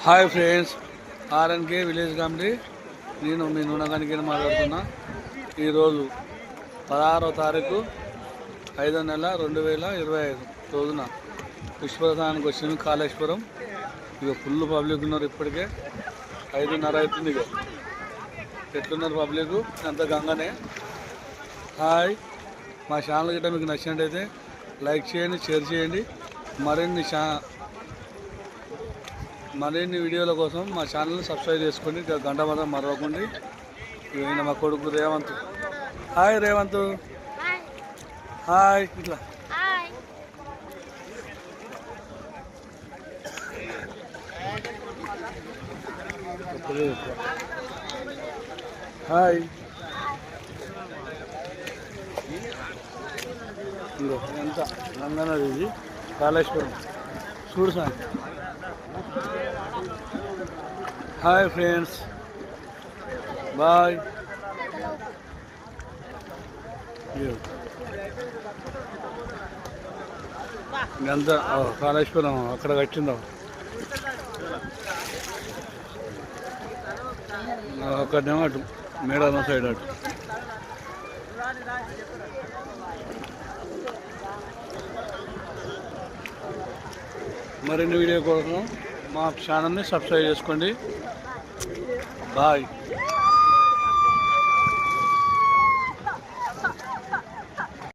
Hi friends, RNK village committee. నేను మీ నూనెగానికి మాట్లాడుతున్నా. ఈరోజు 16వ తారీఖు 5వ నెల 2025 రోజున పుష్పదానానికి వచ్చింది కాళేశ్వరం. ఇక ఫుల్ పబ్లిక్ ఉన్నారు. ఇప్పటికే 5:30 అవుతుంది. ఇక ఎట్లున్నారు పబ్లిక్ అంత గంగనే. హాయ్, మా ఛానల్ గిట్ట మీకు నచ్చినట్టయితే లైక్ చేయండి, షేర్ చేయండి. మరిన్ని వీడియోల కోసం మా ఛానల్ని సబ్స్క్రైబ్ చేసుకోండి. గంట మాత్రం మరవకండి. ఈయన మా కొడుకు రేవంత్. హాయ్ రేవంత్. హాయ్. ఇట్లా హాయ్. ఇదిగో ఎంత గంగనది ఇది కాళేశ్వరం. చూడు సార్. Hi friends, bye. ఇదంతా కాళేశ్వరం అక్కడ కట్టిందో అక్కడనేమో అటు మేడారం సైడ్ అటు. మరిన్ని వీడియో కోసం మా ఛానల్ని సబ్స్క్రైబ్ చేసుకోండి. బాయ్.